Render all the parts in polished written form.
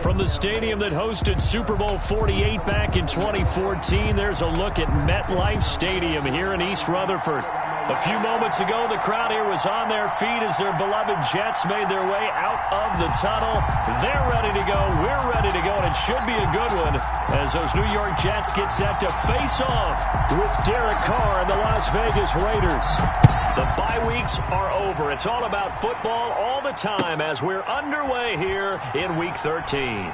From the stadium that hosted Super Bowl 48 back in 2014, there's a look at MetLife Stadium here in East Rutherford. A few moments ago, the crowd here was on their feet as their beloved Jets made their way out of the tunnel. They're ready to go. We're ready to go, and it should be a good one as those New York Jets get set to face off with Derek Carr and the Las Vegas Raiders. The bye weeks are over. It's all about football all the time as we're underway here in Week 13.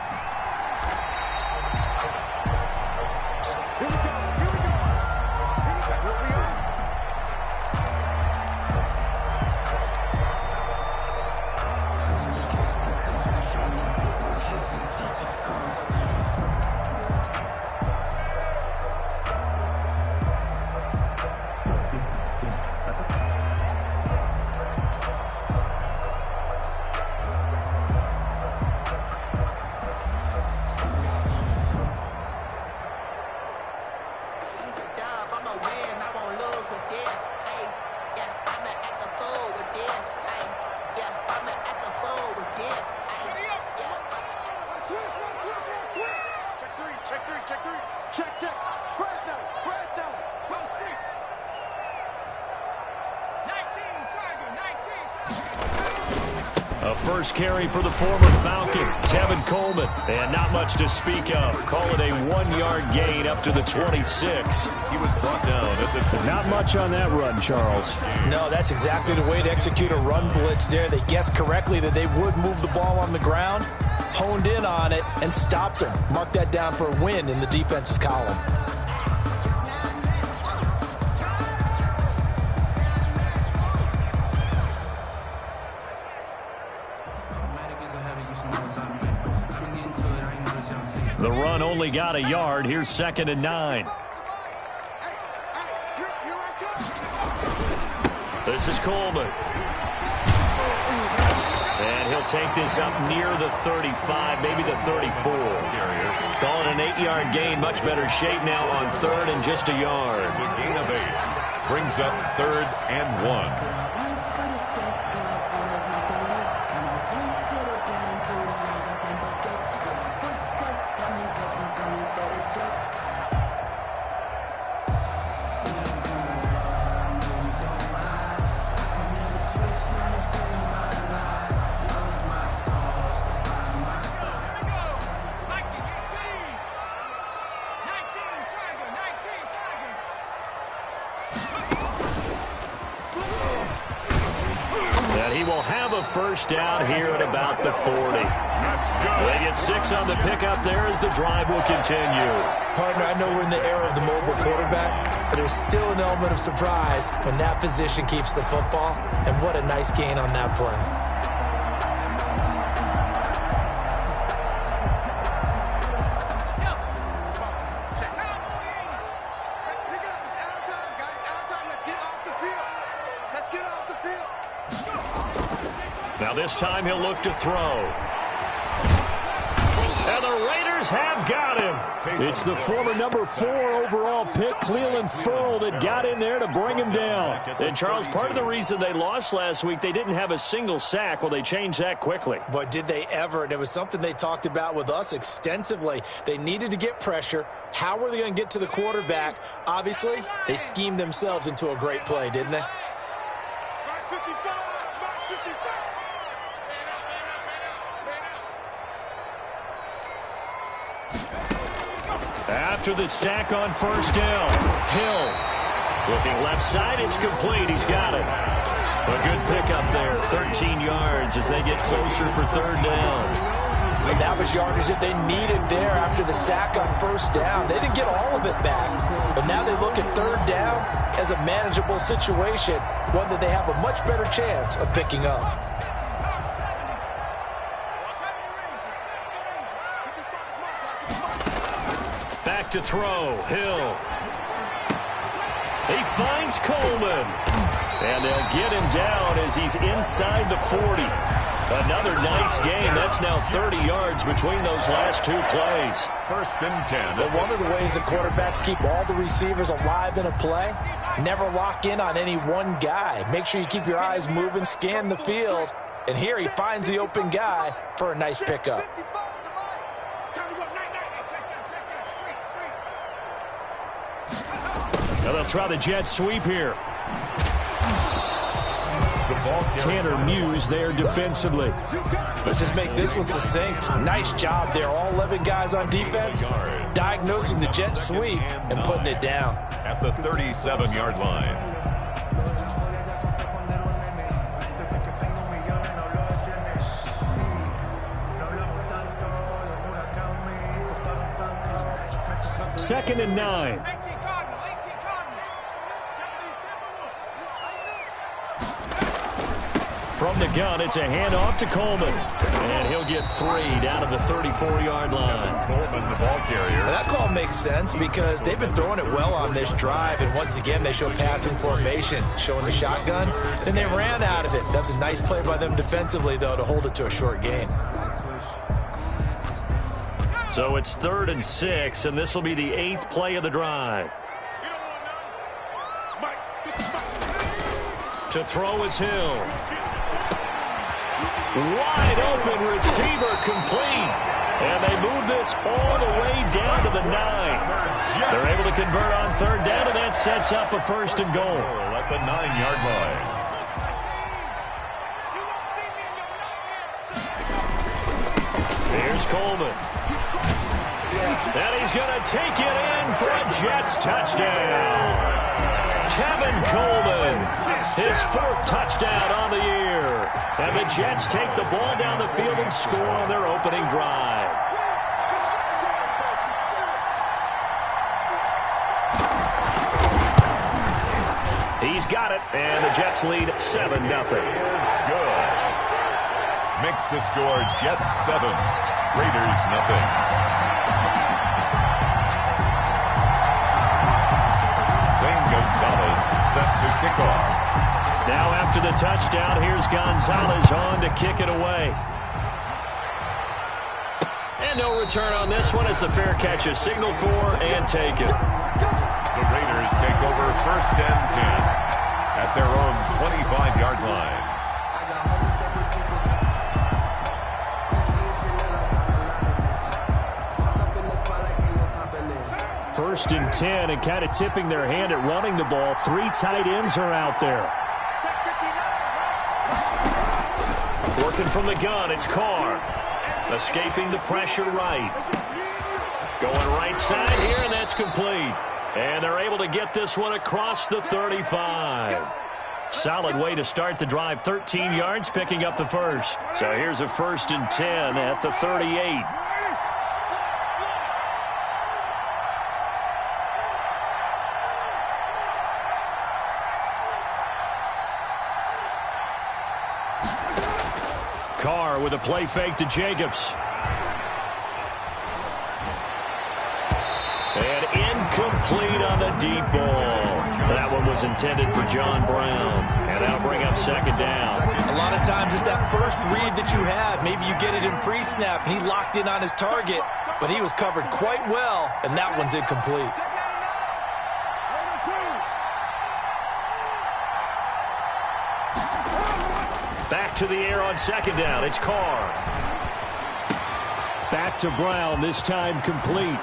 A first carry for the former Falcon, Tevin Coleman. And not much to speak of. Call it a 1-yard gain up to the 26. He was brought down at the 26. Not much on that run, Charles. No, that's exactly the way to execute a run blitz there. They guessed correctly that they would move the ball on the ground, honed in on it, and stopped them. Mark that down for a win in the defense's column. The run only got a yard. Here's 2nd and 9. This is Coleman. And he'll take this up near the 35, maybe the 34. Call it an 8-yard gain. Much better shape now on 3rd and just a yard. A gain of 8. Brings up 3rd and 1. He will have a first down here at about the 40. They get 6 on the pickup there as the drive will continue. Partner, I know we're in the era of the mobile quarterback, but there's still an element of surprise when that position keeps the football, and what a nice gain on that play. Now this time he'll look to throw. And the Raiders have got him. It's the former number 4 overall pick, Clelin Ferrell, that got in there to bring him down. And Charles, part of the reason they lost last week, they didn't have a single sack. Well, they changed that quickly. But did they ever? And it was something they talked about with us extensively. They needed to get pressure. How were they going to get to the quarterback? Obviously, they schemed themselves into a great play, didn't they? After the sack on first down, Hill looking left side. It's complete. He's got it. A good pickup there. 13 yards as they get closer for 3rd down. And that was yardage that they needed there after the sack on first down. They didn't get all of it back, but now they look at 3rd down as a manageable situation, one that they have a much better chance of picking up. Back to throw, Hill. He finds Coleman. And they'll get him down as he's inside the 40. Another nice game. That's now 30 yards between those last 2 plays. 1st and 10. But one of the ways the quarterbacks keep all the receivers alive in a play, never lock in on any one guy. Make sure you keep your eyes moving, scan the field. And here he finds the open guy for a nice pickup. Now they'll try the jet sweep here. Tanner Muse there defensively. Let's just make this one succinct. Nice job there. All 11 guys on defense diagnosing the jet sweep and putting it down. At the 37-yard line. Second and 9. From the gun, it's a handoff to Coleman. And he'll get 3 down to the 34-yard line. Coleman, the ball carrier. Now that call makes sense because they've been throwing it well on this drive. And once again, they show passing formation, showing the shotgun. Then they ran out of it. That's a nice play by them defensively, though, to hold it to a short gain. So it's 3rd and 6, and this will be the 8th play of the drive. To throw is Hill. Wide open receiver complete. And they move this all the way down to the 9. They're able to convert on 3rd down, and that sets up a 1st and goal. At the 9-yard line. Here's Coleman. And he's going to take it in for a Jets touchdown. Kevin Coleman, his 4th touchdown on the year. And the Jets take the ball down the field and score on their opening drive. He's got it, and the Jets lead 7-0. Good. Makes the score Jets 7, Raiders nothing. Gonzalez set to kick off. Now after the touchdown, here's Gonzalez on to kick it away. And no return on this one as the fair catch is signaled for and taken. The Raiders take over 1st and 10 at their own 25-yard line. 1st and 10, and kind of tipping their hand at running the ball. 3 tight ends are out there. Working from the gun, it's Carr. Escaping the pressure right. Going right side here, and that's complete. And they're able to get this one across the 35. Solid way to start the drive. 13 yards, picking up the 1st. So here's a 1st and 10 at the 38. Carr with a play fake to Jacobs. And incomplete on the deep ball. That one was intended for John Brown. And that'll bring up 2nd down. A lot of times it's that first read that you have. Maybe you get it in pre-snap, and he locked in on his target, but he was covered quite well, and that one's incomplete. Back to the air on 2nd down. It's Carr. Back to Brown, this time complete.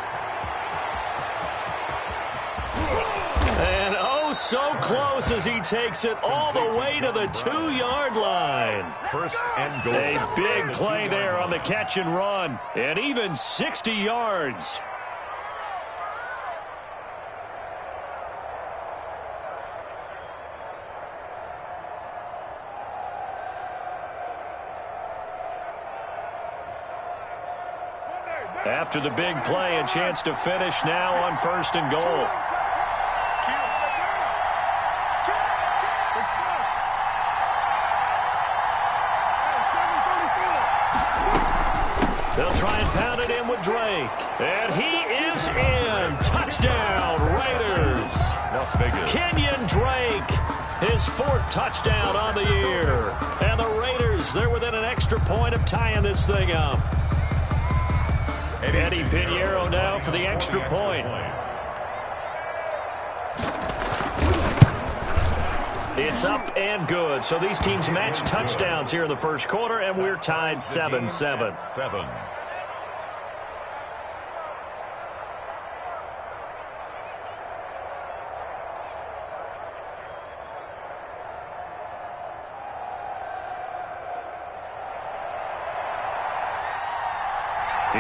And oh, so close as he takes it all the way to the 2-yard line. 1st and goal. A big play there on the catch and run. And even 60 yards. After the big play, a chance to finish now on 1st and goal. They'll try and pound it in with Drake. And he is in. Touchdown, Raiders. Las Vegas. Kenyon Drake, his 4th touchdown on the year. And the Raiders, they're within an extra point of tying this thing up. Eddie Pinheiro now for the extra point. It's up and good. So these teams match touchdowns here in the 1st quarter, and we're tied 7-7. 7.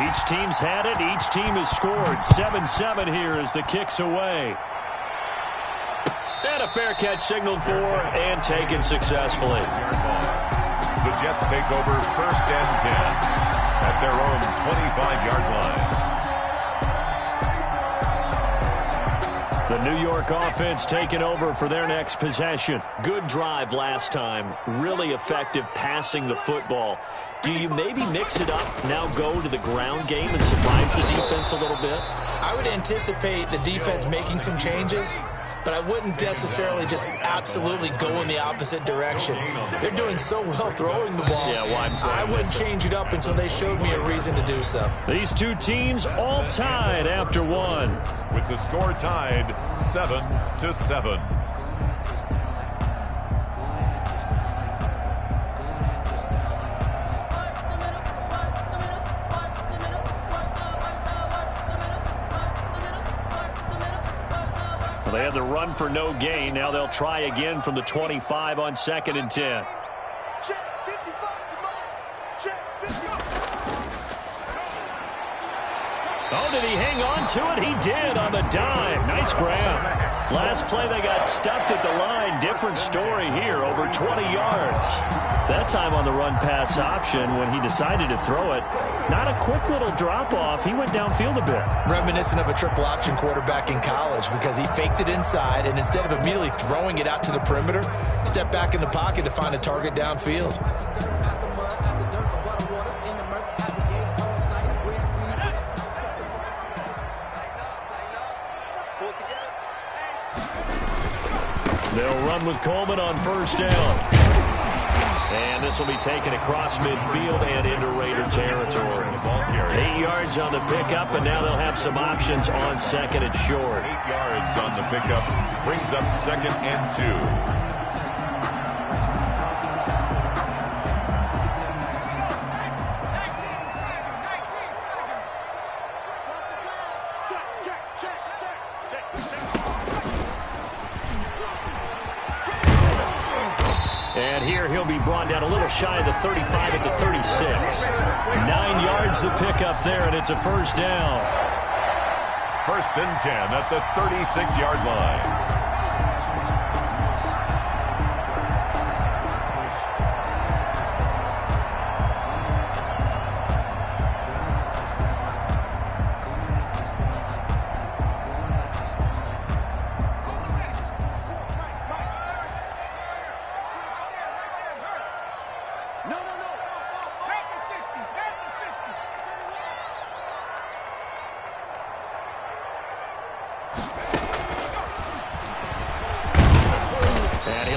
Each team's had it. Each team has scored. 7-7 here as the kick's away. And a fair catch signaled for and taken successfully. The Jets take over 1st and 10 at their own 25-yard line. The New York offense taking over for their next possession. Good drive last time. Really effective passing the football. Do you maybe mix it up, now go to the ground game and surprise the defense a little bit? I would anticipate the defense making some changes, but I wouldn't necessarily just absolutely go in the opposite direction. They're doing so well throwing the ball. Yeah, well, I wouldn't change it up until they showed me a reason to do so. These two teams all tied after one. With the score tied 7-7. They had the run for no gain. Now they'll try again from the 25 on 2nd and 10. Oh, did he hang on to it? He did on the dive. Nice grab. Last play they got stuffed at the line. Different story here, over 20 yards. That time on the run-pass option when he decided to throw it. Not a quick little drop-off. He went downfield a bit. Reminiscent of a triple option quarterback in college because he faked it inside, and instead of immediately throwing it out to the perimeter, stepped back in the pocket to find a target downfield. They'll run with Coleman on 1st down. And this will be taken across midfield and into Raider territory. 8 yards on the pickup, and now they'll have some options on 2nd and short. 8 yards on the pickup brings up 2nd and 2. And here he'll be brought down a little shy of the 35 at the 36. 9 yards the pickup there, and it's a 1st down. 1st and 10 at the 36-yard line.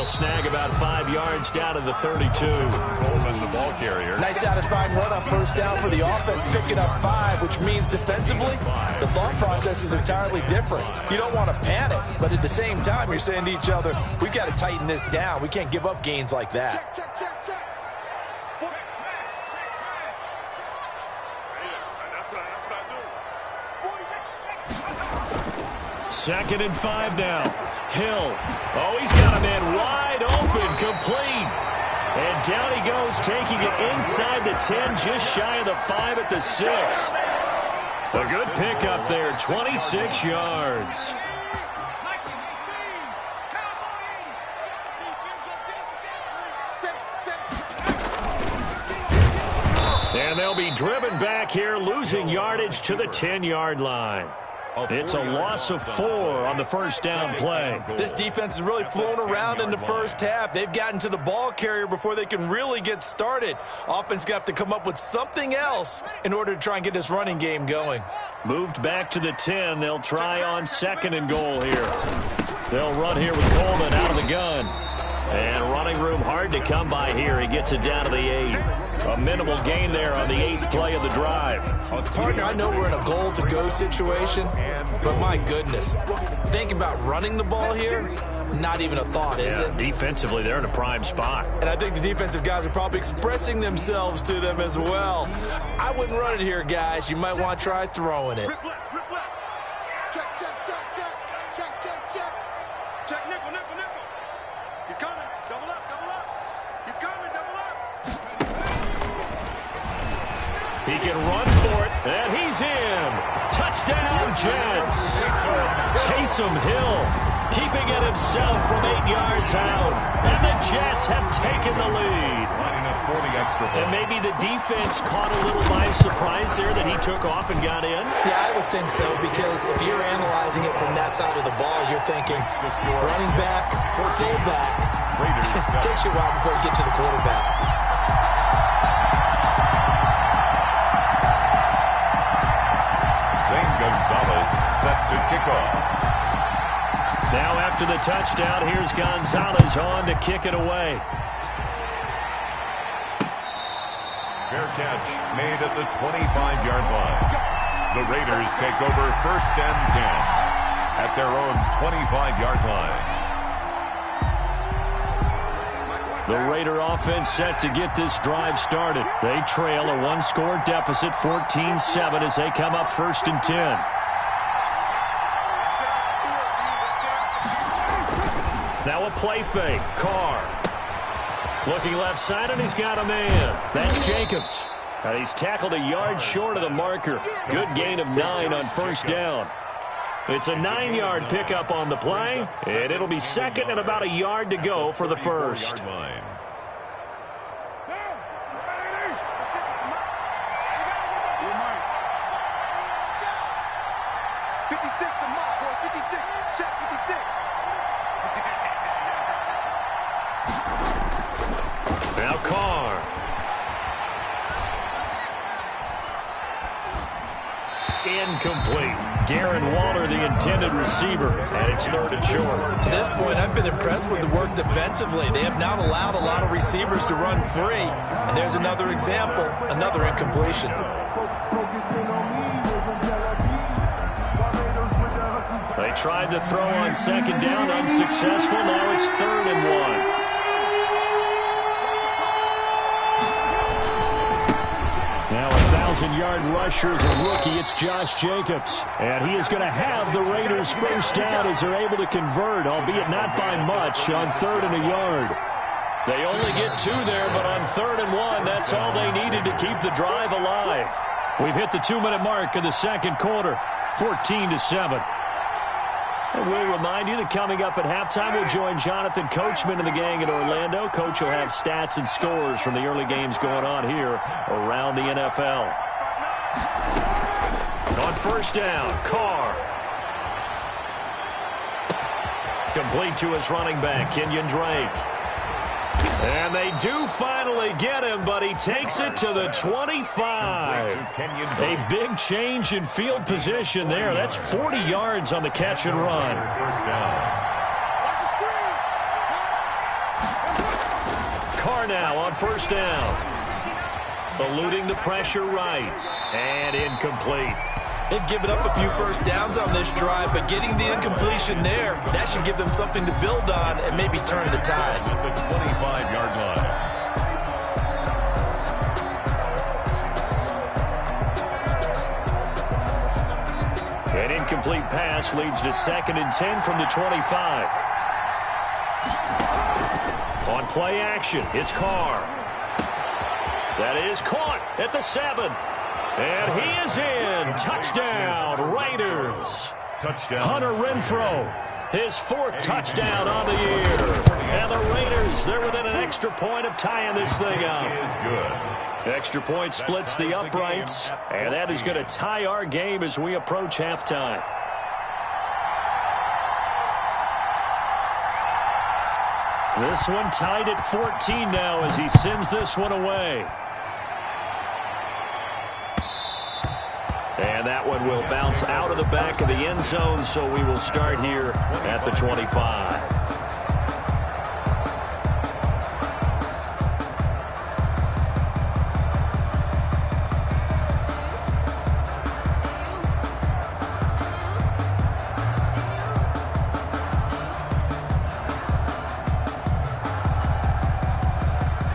Snag about 5 yards down to the 32. Coleman, the ball carrier. Nice satisfying run on 1st down for the offense, picking up 5, which means defensively, the thought process is entirely different. You don't want to panic, but at the same time, you're saying to each other, we've got to tighten this down. We can't give up gains like that. Check. 2nd and 5 now. Hill. Oh, he's got a man wide open, complete. And down he goes, taking it inside the 10, just shy of the 5 at the 6. A good pickup there, 26 yards. And they'll be driven back here, losing yardage to the 10-yard line. It's a loss of 4 on the 1st down play. This defense has really flown around in the 1st half. They've gotten to the ball carrier before they can really get started. Offense got to come up with something else in order to try and get this running game going. Moved back to the 10. They'll try on 2nd and goal here. They'll run here with Coleman out of the gun. And running room hard to come by here. He gets it down to the 8. A minimal gain there on the 8th play of the drive. Partner, I know we're in a goal-to-go situation, but my goodness, think about running the ball here, not even a thought, is it? Defensively, they're in a prime spot. And I think the defensive guys are probably expressing themselves to them as well. I wouldn't run it here, guys. You might want to try throwing it. Check, nickel. He's coming. Double up. He's coming, double up. He can run for it, and he's in. Touchdown, Jets. Taysom Hill keeping it himself from 8 yards out. And the Jets have taken the lead. And maybe the defense caught a little by surprise there that he took off and got in. Yeah, I would think so, because if you're analyzing it from that side of the ball, you're thinking running back or fullback. It takes you a while before you get to the quarterback. Zane Gonzalez set to kick off. Now after the touchdown, here's Gonzalez on to kick it away. Fair catch made at the 25-yard line. The Raiders take over 1st and 10 at their own 25-yard line. The Raider offense set to get this drive started. They trail a 1-score deficit, 14-7, as they come up 1st and 10. Now a play fake. Carr. Looking left side, and he's got a man. That's Jacobs. And he's tackled a yard short of the marker. Good gain of 9 on 1st down. It's a 9-yard pickup on the play, and it'll be 2nd and about a yard to go for the 1st. 56 to mark, boy. 56. Check 56. Now Carr. Incomplete. Darren Waller, the intended receiver, and it's 3rd and short. To this point, I've been impressed with the work defensively. They have not allowed a lot of receivers to run free. And there's another example, another incompletion. They tried to throw on 2nd down, unsuccessful. Now it's 3rd and 1. Now a 1,000-yard rusher is a rookie. It's Josh Jacobs. And he is going to have the Raiders' 1st down as they're able to convert, albeit not by much, on 3rd and a yard. They only get 2 there, but on 3rd and 1, that's all they needed to keep the drive alive. We've hit the 2-minute mark of the 2nd quarter, 14-7. And we'll remind you that coming up at halftime, we'll join Jonathan Coachman and the gang in Orlando. Coach will have stats and scores from the early games going on here around the NFL. On 1st down, Carr. Complete to his running back, Kenyon Drake. And they do finally get him, but he takes it to the 25. A big change in field position there. That's 40 yards on the catch and run. 1st down. Carr now on 1st down. Eluding the pressure right. And incomplete. They've given up a few 1st downs on this drive, but getting the incompletion there, that should give them something to build on and maybe turn the tide. At the 25-yard line. An incomplete pass leads to 2nd and 10 from the 25. On play action, it's Carr. That is caught at the 7. And he is in. Touchdown, Raiders. Touchdown. Hunter Renfrow, his 4th touchdown on the year. And the Raiders, they're within an extra point of tying this thing up. Is good. Extra point splits the uprights, and that is going to tie our game as we approach halftime. This one tied at 14 now as he sends this one away. And that one will bounce out of the back of the end zone, so we will start here at the 25.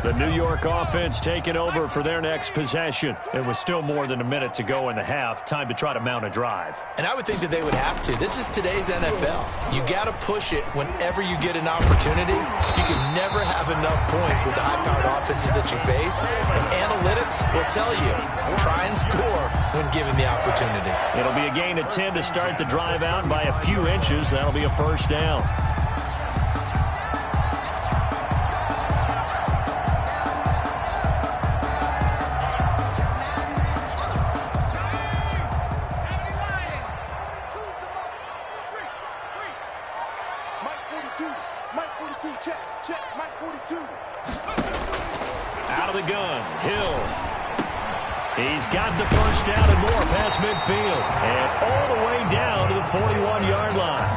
The New York offense taking over for their next possession. It was still more than a minute to go in the half. Time to try to mount a drive. And I would think that they would have to. This is today's NFL. You got to push it whenever you get an opportunity. You can never have enough points with the high-powered offenses that you face. And analytics will tell you, try and score when given the opportunity. It'll be a gain of 10 to start the drive out by a few inches. That'll be a first down. Out of the gun, Hill. He's got the first down and more past midfield. And all the way down to the 41-yard line.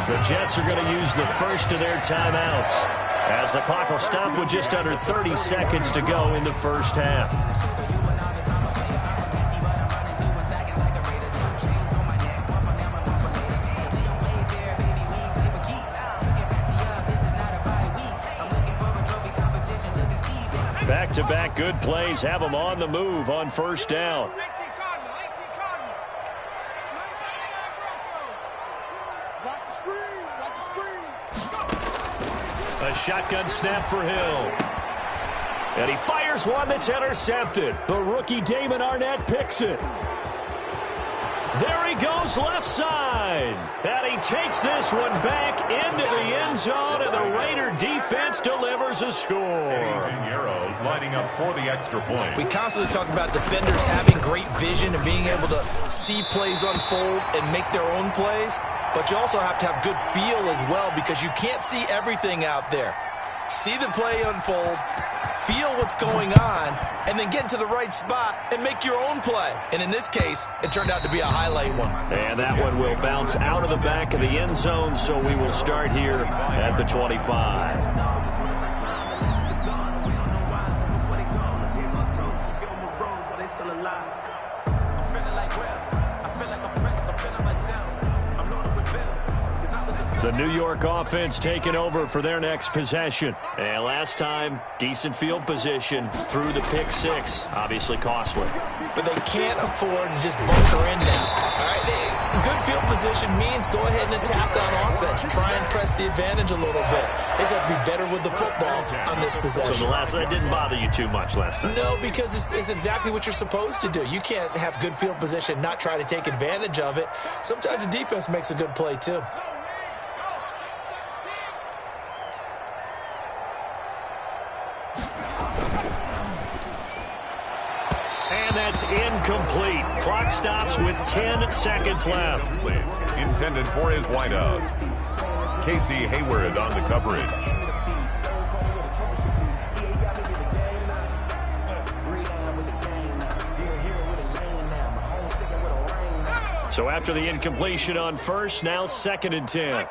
The Jets are going to use the first of their timeouts, as the clock will stop with just under 30 seconds to go in the first half. Back-to-back good plays have them on the move on first down. A shotgun snap for Hill. And he fires one that's intercepted. The rookie Damon Arnett picks it. There he goes left side. And he takes this one back into the end zone, and the Raider defense delivers a score. Lining up for the extra point. We constantly talk about defenders having great vision and being able to see plays unfold and make their own plays. But you also have to have good feel as well, because you can't see everything out there. See the play unfold, feel what's going on, and then get into the right spot and make your own play. And in this case, it turned out to be a highlight one. And that one will bounce out of the back of the end zone, so we will start here at the 25. The New York offense taking over for their next possession. And last time, decent field position through the pick six. Obviously costly. But they can't afford to just bunker in now. All right, good field position means go ahead and attack on offense. Try and press the advantage a little bit. They just have to be better with the football on this possession. So that didn't bother you too much last time? No, because it's exactly what you're supposed to do. You can't have good field position, not try to take advantage of it. Sometimes the defense makes a good play too. And that's incomplete. Clock stops with 10 seconds left. Intended for his wideout. Casey Hayward on the coverage. So after the incompletion on first, now 2nd and 10.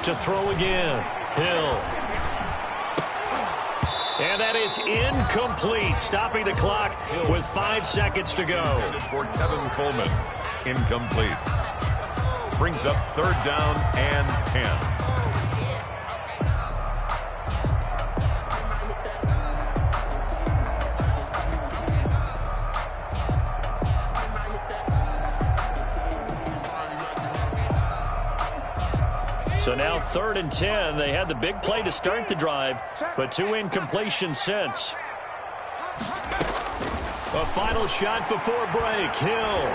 To throw again, Hill. And that is incomplete, stopping the clock with 5 seconds to go. For Tevin Coleman, incomplete. Brings up 3rd down and 10. So now 3rd and 10. They had the big play to start the drive, but 2 incompletions since. A final shot before break. Hill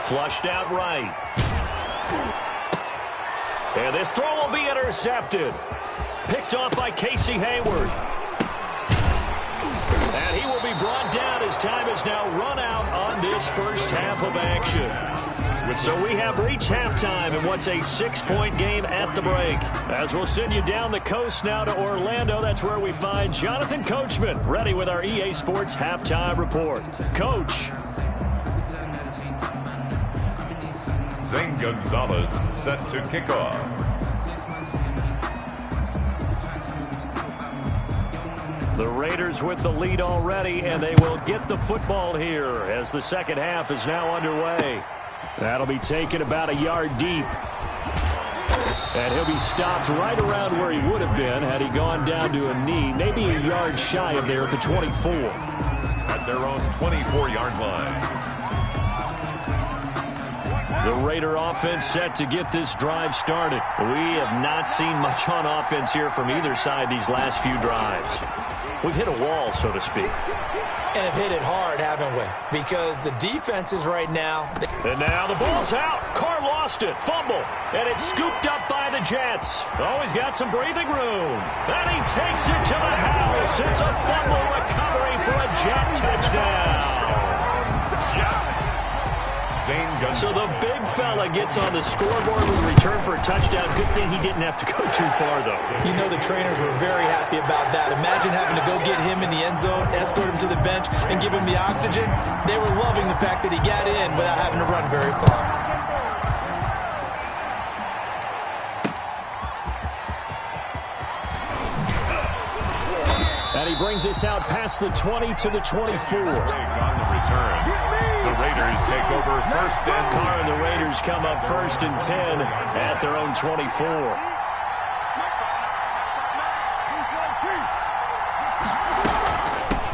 flushed out right. And this throw will be intercepted. Picked off by Casey Hayward. And he will be brought down as time is now run out on this first half of action. So we have reached halftime in what's a 6-point game at the break. As we'll send you down the coast now to Orlando, that's where we find Jonathan Coachman ready with our EA Sports Halftime Report. Coach. Zane Gonzalez set to kick off. The Raiders with the lead already, and they will get the football here as the second half is now underway. That'll be taken about a yard deep. And he'll be stopped right around where he would have been had he gone down to a knee, maybe a yard shy of there at the 24. At their own 24-yard line. The Raider offense set to get this drive started. We have not seen much on offense here from either side these last few drives. We've hit a wall, so to speak. And have hit it hard, haven't we? Because the defenses right now... And now the ball's out. Carr lost it. Fumble. And it's scooped up by the Jets. Oh, he's got some breathing room. And he takes it to the house. It's a fumble recovery for a Jet touchdown. So the big fella gets on the scoreboard with a return for a touchdown. Good thing he didn't have to go too far, though. You know the trainers were very happy about that. Imagine having to go get him in the end zone, escort him to the bench, and give him the oxygen. They were loving the fact that he got in without having to run very far. And he brings us out past the 20 to the 24. On the return. The Raiders take over first and 10. Carr and the Raiders come up first and 10 at their own 24.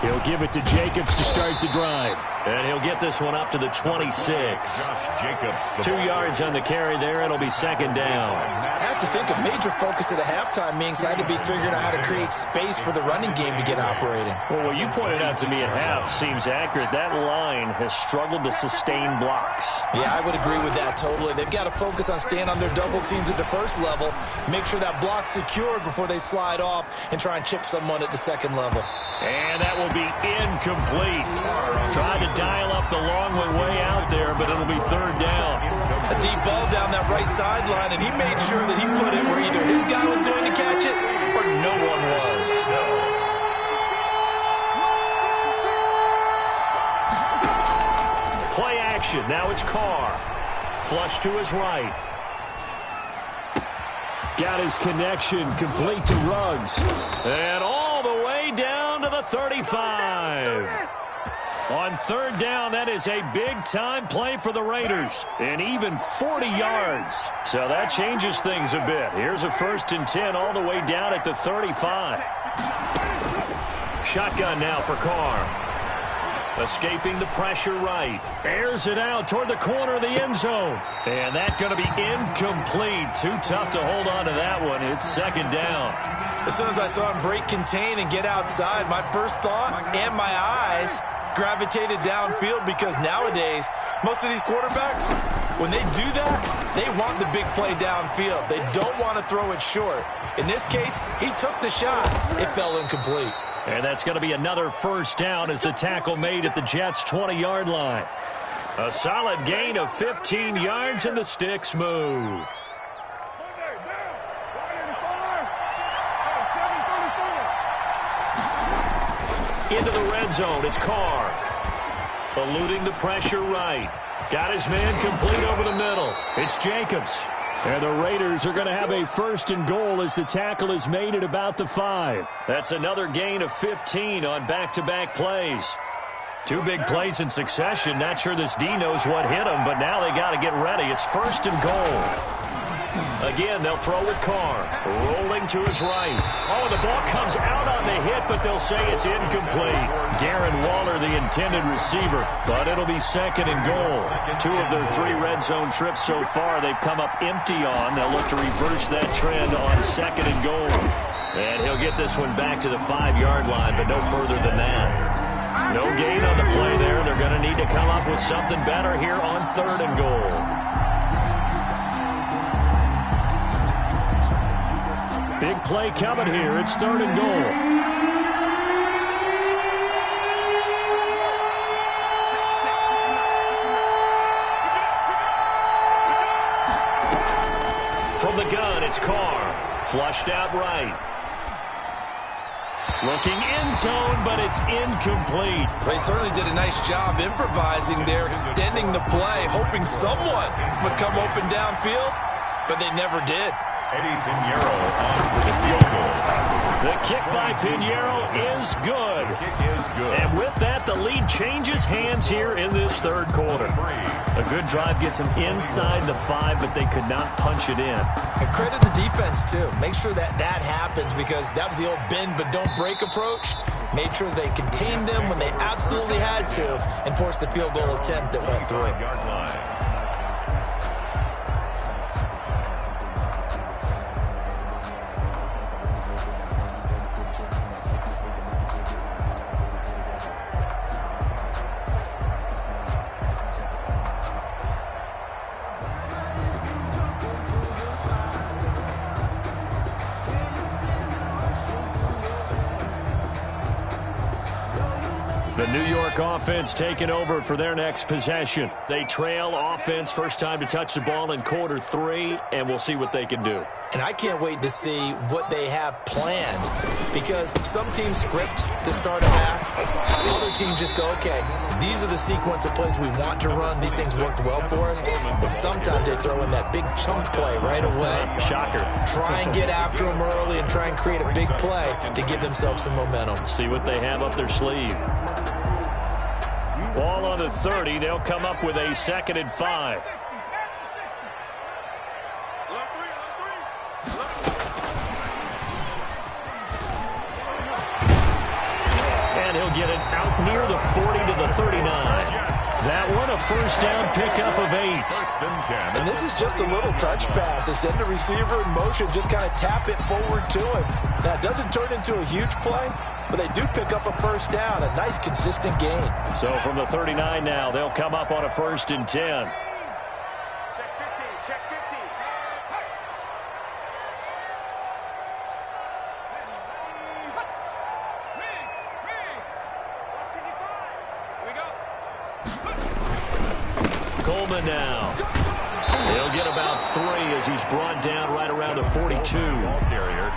He'll give it to Jacobs to start the drive. And he'll get this one up to the 26. Josh Jacobs. 2 yards on the carry there. It'll be second down. I have to think a major focus at the halftime means had to be figuring out how to create space for the running game to get operating. Well, what you pointed out to me at half seems accurate. That line has struggled to sustain blocks. Yeah, I would agree with that totally. They've got to focus on staying on their double teams at the first level, make sure that block's secured before they slide off and try and chip someone at the second level. And that will be incomplete. Tried to dial up the long way out there, but it'll be third down. A deep ball down that right sideline, and he made sure that he put it where either his guy was going to catch it or no one was. Play action. Now it's Carr. Flush to his right. Got his connection complete to Ruggs. And all the way down to the 35. On third down, that is a big-time play for the Raiders. And even 40 yards. So that changes things a bit. Here's a first and 10 all the way down at the 35. Shotgun now for Carr. Escaping the pressure right. Airs it out toward the corner of the end zone. And that's going to be incomplete. Too tough to hold on to that one. It's second down. As soon as I saw him break contain and get outside, my first thought and my eyes gravitated downfield, because nowadays, most of these quarterbacks, when they do that, they want the big play downfield. They don't want to throw it short. In this case, he took the shot. It fell incomplete. And that's going to be another first down as the tackle made at the Jets' 20-yard line. A solid gain of 15 yards, and the sticks move. Into the red zone, it's Carr. Eluding the pressure right. Got his man complete over the middle. It's Jacobs. And the Raiders are going to have a first and goal as the tackle is made at about the 5. That's another gain of 15 on back-to-back plays. 2 big plays in succession. Not sure this D knows what hit him, but now they got to get ready. It's first and goal. Again, they'll throw with Carr. Rolling to his right. Oh, the ball comes out on the hit, but they'll say it's incomplete. Darren Waller, the intended receiver, but it'll be second and goal. 2 of their 3 red zone trips so far they've come up empty on. They'll look to reverse that trend on second and goal. And he'll get this one back to the 5-yard line, but no further than that. No gain on the play there. They're going to need to come up with something better here on third and goal. Big play coming here. It's third and goal. From the gun, it's Carr. Flushed out right. Looking end zone, but it's incomplete. They certainly did a nice job improvising there, extending the play, hoping someone would come open downfield, but they never did. Eddie Pinheiro on for the field goal. The kick by Pinheiro is good. The kick is good. And with that, the lead changes hands here in this third quarter. A good drive gets them inside the 5, but they could not punch it in. And credit the defense, too. Make sure that happens, because that was the old bend but don't break approach. Made sure they contained them when they absolutely had to and forced the field goal attempt that went through. Yard line. The New York offense taking over for their next possession. They trail offense, first time to touch the ball in quarter 3, and we'll see what they can do. And I can't wait to see what they have planned, because some teams script to start a half. Other teams just go, okay, these are the sequence of plays we want to run. These things worked well for us. And sometimes they throw in that big chunk play right away. Shocker. Try and get after them early and try and create a big play to give themselves some momentum. See what they have up their sleeve. Ball on the 30. They'll come up with a 2nd and 5. And he'll get it out near the 40 to the 39. That one, a first down pickup of 8. First and 10. And this is just a little touch pass. They send the receiver in motion, just kind of tap it forward to him. Now, it doesn't turn into a huge play, but they do pick up a first down, a nice, consistent gain. So from the 39 now, they'll come up on a 1st and 10. Check 15, check 15. Coleman now. He'll get about 3 as he's brought down right around the 42. Carrier.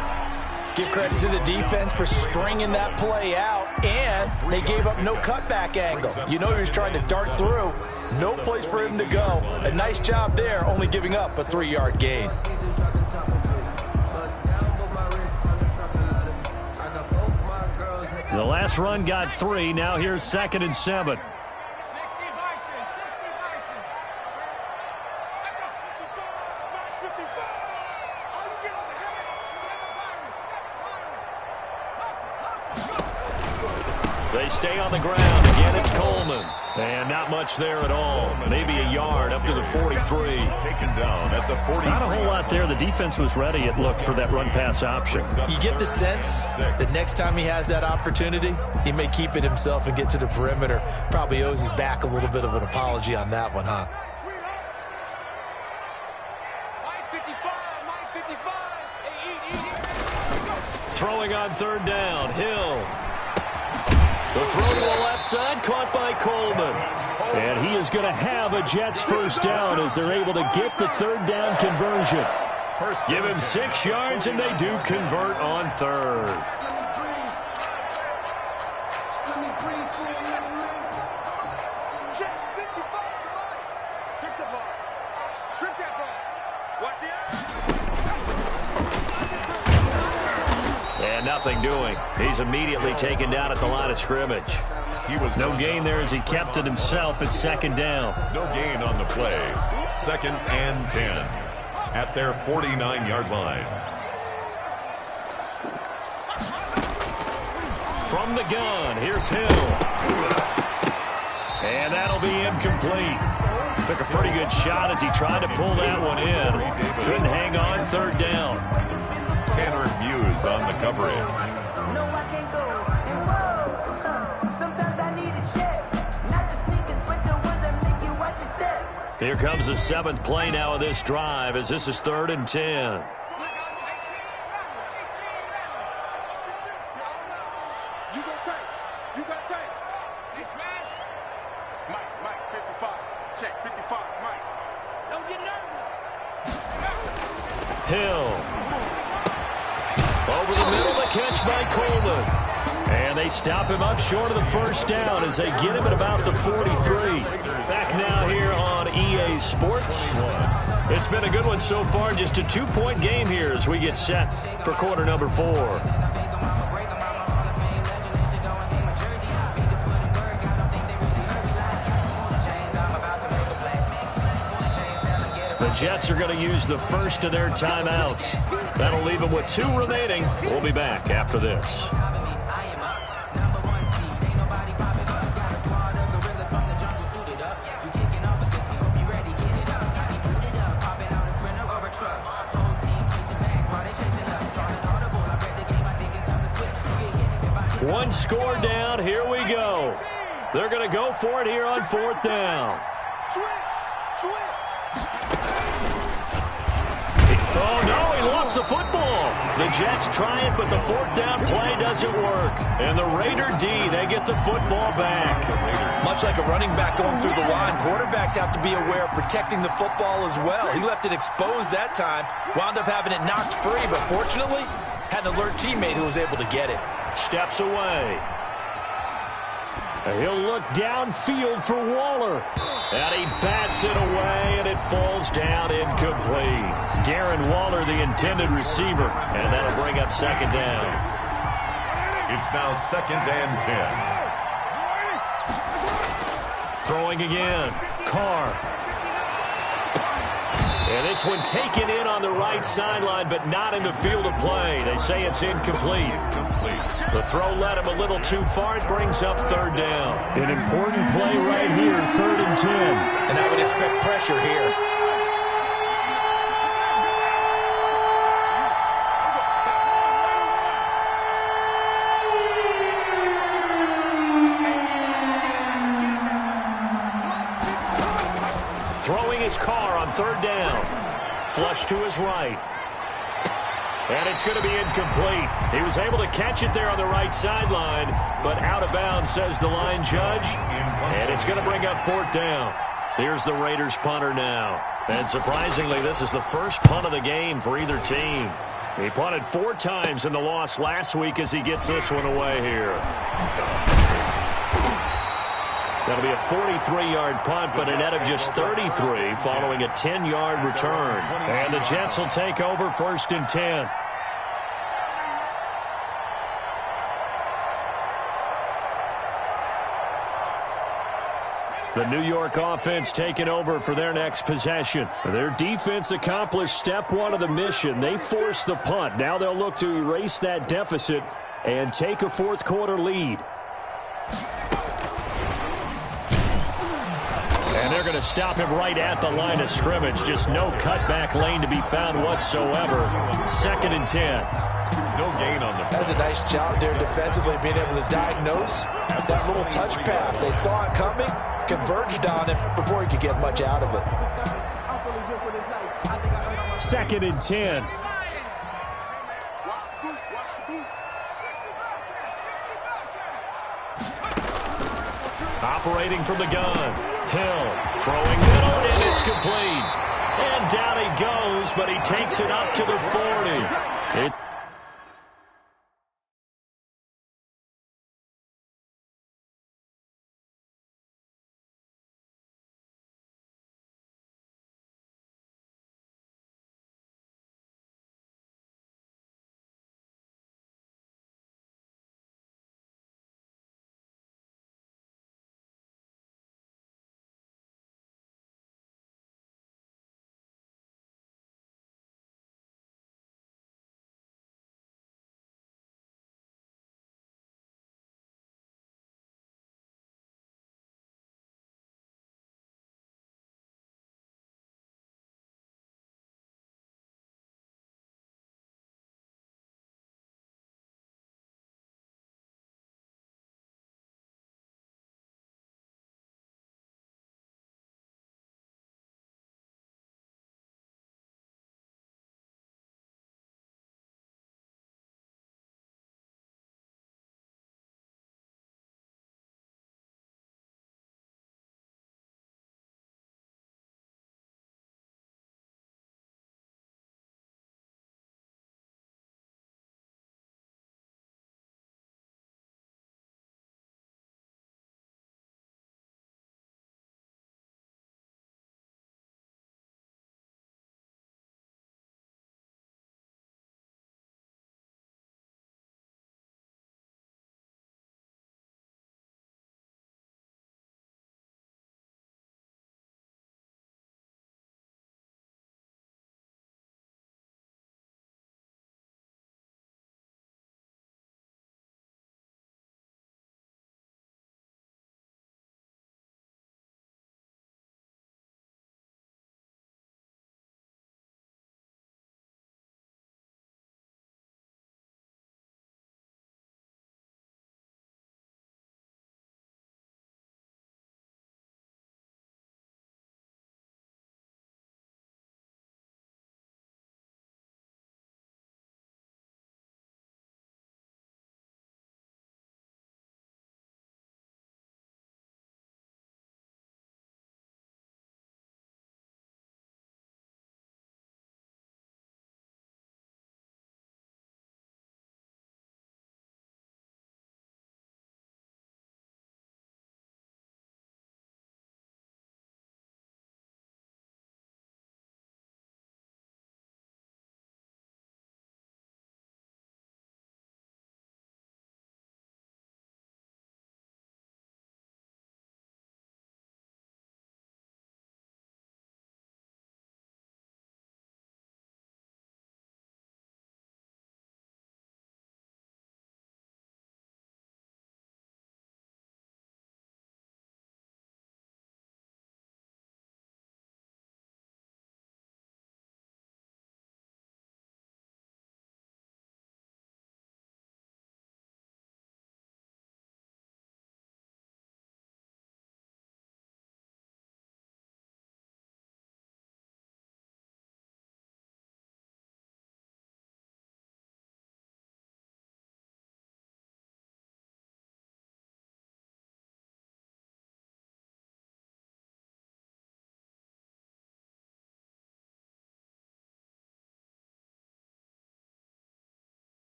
Give credit to the defense for stringing that play out, and they gave up no cutback angle. You know he was trying to dart through. No place for him to go. A nice job there, only giving up a 3-yard gain. The last run got 3. Now here's 2nd and 7. They stay on the ground. Again, it's Coleman. And not much there at all. Maybe a yard up to the 43. Taken down at the 40. Not a whole lot there. The defense was ready, it looked, for that run-pass option. You get the sense that next time he has that opportunity, he may keep it himself and get to the perimeter. Probably owes his back a little bit of an apology on that one, huh? Throwing on 3rd down, Hill. The throw to the left side, caught by Coleman. And he is going to have a Jets first down as they're able to get the 3rd down conversion. Give him 6 yards, and they do convert on 3rd. And nothing doing. He's immediately taken down at the line of scrimmage. He was no gain there as he kept it himself at 2nd down. No gain on the play. 2nd and 10 at their 49-yard line. From the gun, here's Hill. And that'll be incomplete. Took a pretty good shot as he tried to pull that one in. Couldn't hang on 3rd down. Tanner Muse on the coverage. No, I can't go. And whoa, sometimes I need a check. Not the sneakers, but the ones that make you watch your step. Here comes the 7th play now of this drive as this is 3rd and 10. Hill. Over the middle, the catch by Coleman. And they stop him up short of the first down as they get him at about the 43. Back now here on EA Sports. It's been a good one so far. Just a 2-point game here as we get set for quarter number 4. The Jets are going to use the first of their timeouts. That'll leave them with 2 remaining. We'll be back after this. One score down. Here we go. They're going to go for it here on 4th down. Oh, no, he lost the football. The Jets try it, but the 4th down play doesn't work. And the Raider D, they get the football back. Much like a running back going through the line, quarterbacks have to be aware of protecting the football as well. He left it exposed that time, wound up having it knocked free, but fortunately, had an alert teammate who was able to get it. Steps away. He'll look downfield for Waller. And he bats it away, and it falls down incomplete. Darren Waller, the intended receiver, and that'll bring up 2nd down. It's now 2nd and 10. Throwing again. Carr. And this one taken in on the right sideline, but not in the field of play. They say it's incomplete. The throw led him a little too far. It brings up 3rd down. An important play right here, 3rd and 10. And I would expect pressure here. Throwing his car on 3rd down. Flush to his right. And it's going to be incomplete. He was able to catch it there on the right sideline, but out of bounds, says the line judge. And it's going to bring up 4th down. Here's the Raiders punter now. And surprisingly, this is the first punt of the game for either team. He punted 4 times in the loss last week as he gets this one away here. That'll be a 43-yard punt, but a net of just 33 following a 10-yard return. And the Jets will take over 1st and 10. The New York offense taking over for their next possession. Their defense accomplished step 1 of the mission. They forced the punt. Now they'll look to erase that deficit and take a 4th quarter lead. And they're going to stop him right at the line of scrimmage. Just no cutback lane to be found whatsoever. 2nd and 10. No gain on the play. That's a nice job there defensively, being able to diagnose that little touch pass. They saw it coming, converged on him before he could get much out of it. 2nd and 10. Operating from the gun. Hill throwing middle, and it's complete. And down he goes, but he takes it up to the 40.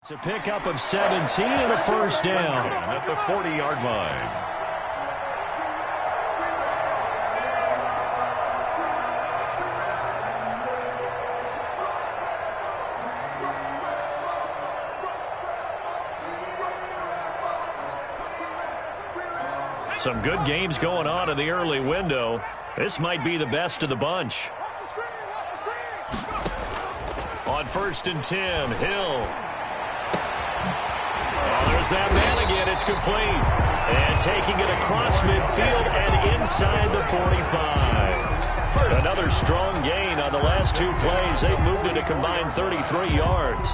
It's a pickup of 17 and a first down. At the 40-yard line. Some good games going on in the early window. This might be the best of the bunch. On 1st and 10, Hill. Oh, there's that man again. It's complete. And taking it across midfield and inside the 45. Another strong gain on the last 2 plays. They've moved it a combined 33 yards.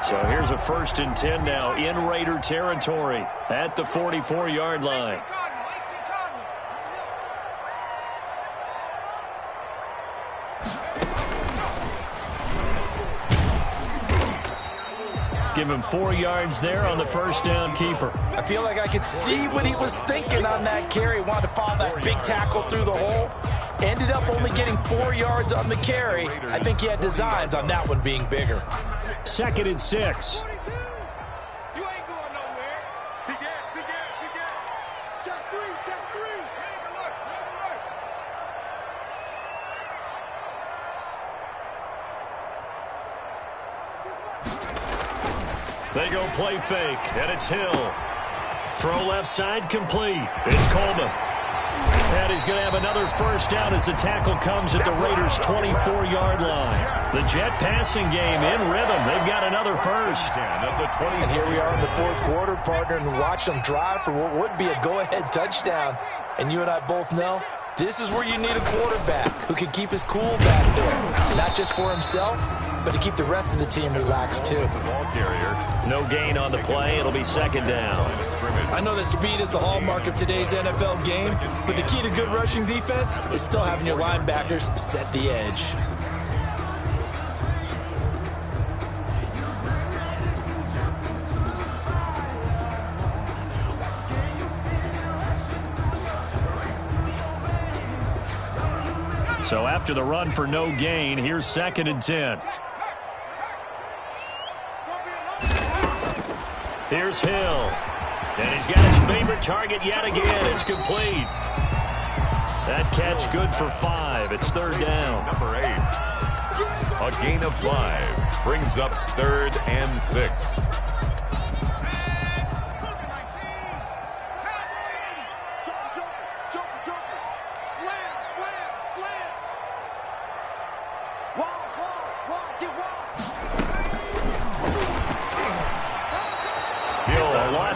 So here's a 1st and 10 now in Raider territory at the 44-yard line. Give him 4 yards there on the first down keeper. I feel like I could see what he was thinking on that carry. Wanted to follow that big tackle through the hole. Ended up only getting 4 yards on the carry. I think he had designs on that one being bigger. 2nd and 6. You ain't going nowhere. Big ass, big ass, big ass. Check 3, check 3. They go play fake, and it's Hill. Throw left side, complete. It's Coleman. And he's going to have another first down as the tackle comes at the Raiders' 24-yard line. The Jet passing game in rhythm. They've got another first. And here we are in the 4th quarter, partner, and watch them drive for what would be a go-ahead touchdown. And you and I both know this is where you need a quarterback who can keep his cool back there. Not just for himself, but to keep the rest of the team relaxed, too. No gain on the play. It'll be 2nd down. I know that speed is the hallmark of today's NFL game, but the key to good rushing defense is still having your linebackers set the edge. So after the run for no gain, here's 2nd and 10. Here's Hill. And he's got his favorite target yet again. It's complete. That catch good for 5. It's 3rd down. Number 8. A gain of 5 brings up 3rd and 6.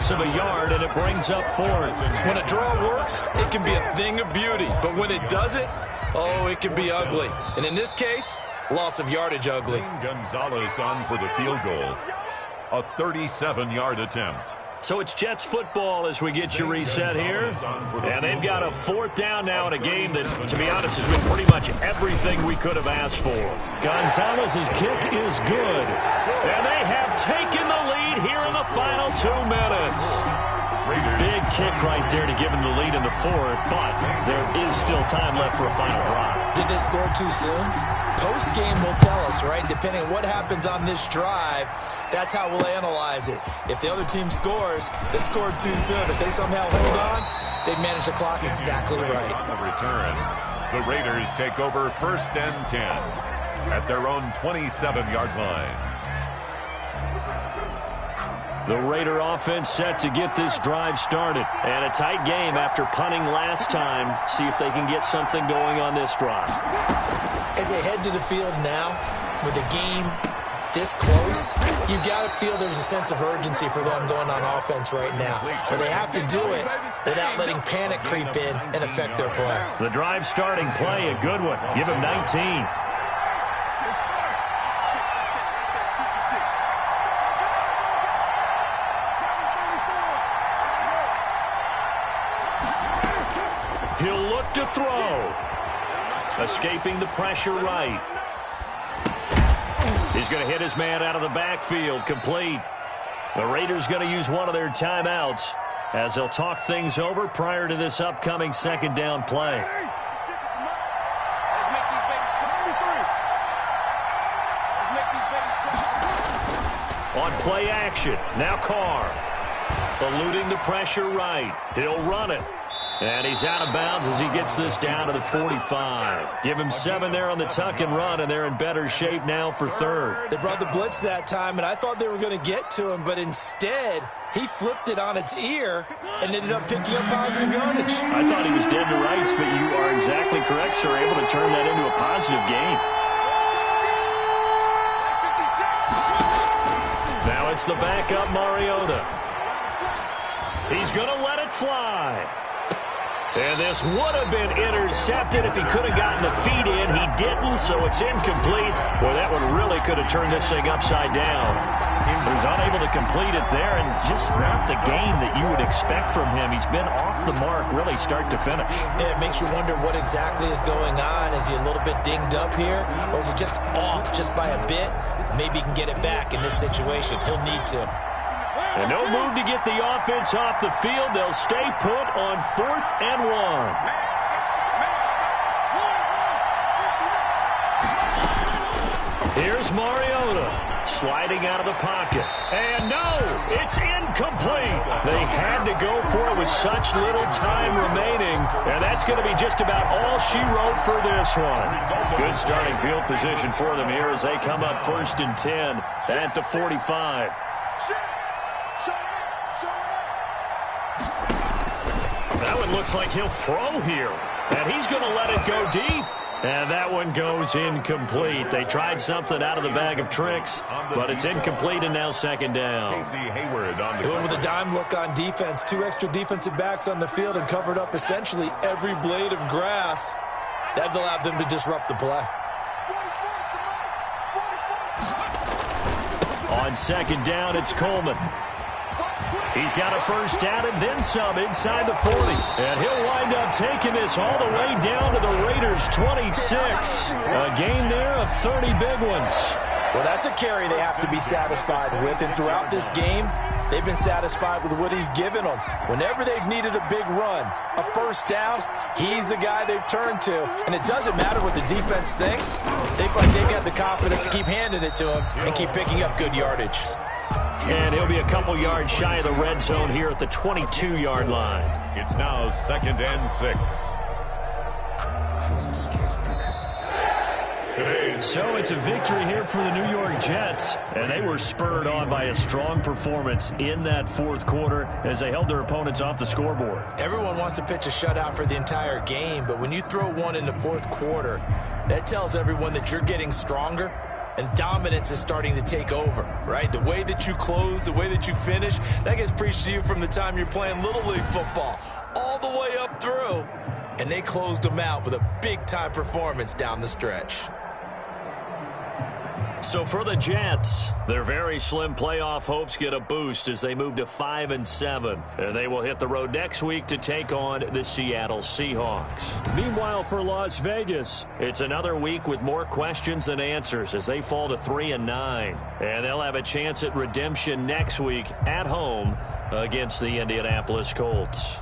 Of a yard, and it brings up 4th. When a draw works, it can be a thing of beauty, but when it doesn't, oh, it can be ugly. And in this case, loss of yardage ugly. Gonzalez on for the field goal. A 37-yard attempt. So it's Jets football as we get you reset here. And they've got a 4th down now in a game that, to be honest, has been pretty much everything we could have asked for. Gonzalez's kick is good. And they have taken the lead here in the final 2 minutes. Big kick right there to give them the lead in the 4th, but there is still time left for a final drive. Did they score too soon? Post-game will tell us, right? Depending on what happens on this drive, that's how we'll analyze it. If the other team scores, they scored too soon. If they somehow hold on, they've managed the clock exactly right. On the return, the Raiders take over 1st and 10 at their own 27-yard line. The Raider offense set to get this drive started. And a tight game after punting last time. See if they can get something going on this drive. As they head to the field now, with the game this close, you've got to feel there's a sense of urgency for them going on offense right now. But they have to do it without letting panic creep in and affect their play. The drive starting play, a good one. Give him 19. He'll look to throw. Escaping the pressure right. He's going to hit his man out of the backfield. Complete. The Raiders going to use one of their timeouts as they'll talk things over prior to this upcoming 2nd down play. On play action. Now Carr. Eluding the pressure right. He'll run it. And he's out of bounds as he gets this down to the 45. Give him 7 there on the tuck and run, and they're in better shape now for third. They brought the blitz that time, and I thought they were going to get to him, but instead he flipped it on its ear and ended up picking up positive yardage. I thought he was dead to rights, but you are exactly correct, sir, able to turn that into a positive gain. Now it's the backup Mariota. He's going to let it fly. And this would have been intercepted if he could have gotten the feet in. He didn't, so it's incomplete. Boy, that one really could have turned this thing upside down. He was unable to complete it there, and just not the game that you would expect from him. He's been off the mark really start to finish. Yeah, it makes you wonder what exactly is going on. Is he a little bit dinged up here, or is it just off just by a bit? Maybe he can get it back in this situation. He'll need to. And no move to get the offense off the field. They'll stay put on 4th and 1. Here's Mariota sliding out of the pocket. And no, it's incomplete. They had to go for it with such little time remaining. And that's going to be just about all she wrote for this one. Good starting field position for them here as they come up 1st and 10 at the 45. That one looks like he'll throw here. And he's going to let it go deep. And that one goes incomplete. They tried something out of the bag of tricks, but it's incomplete and now 2nd down. Casey Hayward on the Doing with a dime look on defense. 2 extra defensive backs on the field and covered up essentially every blade of grass. That allowed them to disrupt the play. On 2nd down, it's Coleman. He's got a 1st down and then some inside the 40. And he'll wind up taking this all the way down to the Raiders' 26. A gain there of 30 big ones. Well, that's a carry they have to be satisfied with. And throughout this game, they've been satisfied with what he's given them. Whenever they've needed a big run, a 1st down, he's the guy they've turned to. And it doesn't matter what the defense thinks. They feel like they've got the confidence to keep handing it to him and keep picking up good yardage. And he'll be a couple yards shy of the red zone here at the 22-yard line. It's now 2nd and 6. So it's a victory here for the New York Jets, and they were spurred on by a strong performance in that 4th quarter as they held their opponents off the scoreboard. Everyone wants to pitch a shutout for the entire game, but when you throw one in the 4th quarter, that tells everyone that you're getting stronger and dominance is starting to take over, right? The way that you close, the way that you finish, that gets preached to you from the time you're playing Little League football all the way up through. And they closed them out with a big-time performance down the stretch. So for the Jets, their very slim playoff hopes get a boost as they move to 5-7. And they will hit the road next week to take on the Seattle Seahawks. Meanwhile, for Las Vegas, it's another week with more questions than answers as they fall to 3-9. And they'll have a chance at redemption next week at home against the Indianapolis Colts.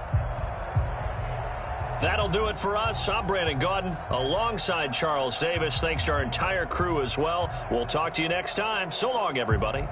That'll do it for us. I'm Brandon Gaudin alongside Charles Davis. Thanks to our entire crew as well. We'll talk to you next time. So long, everybody.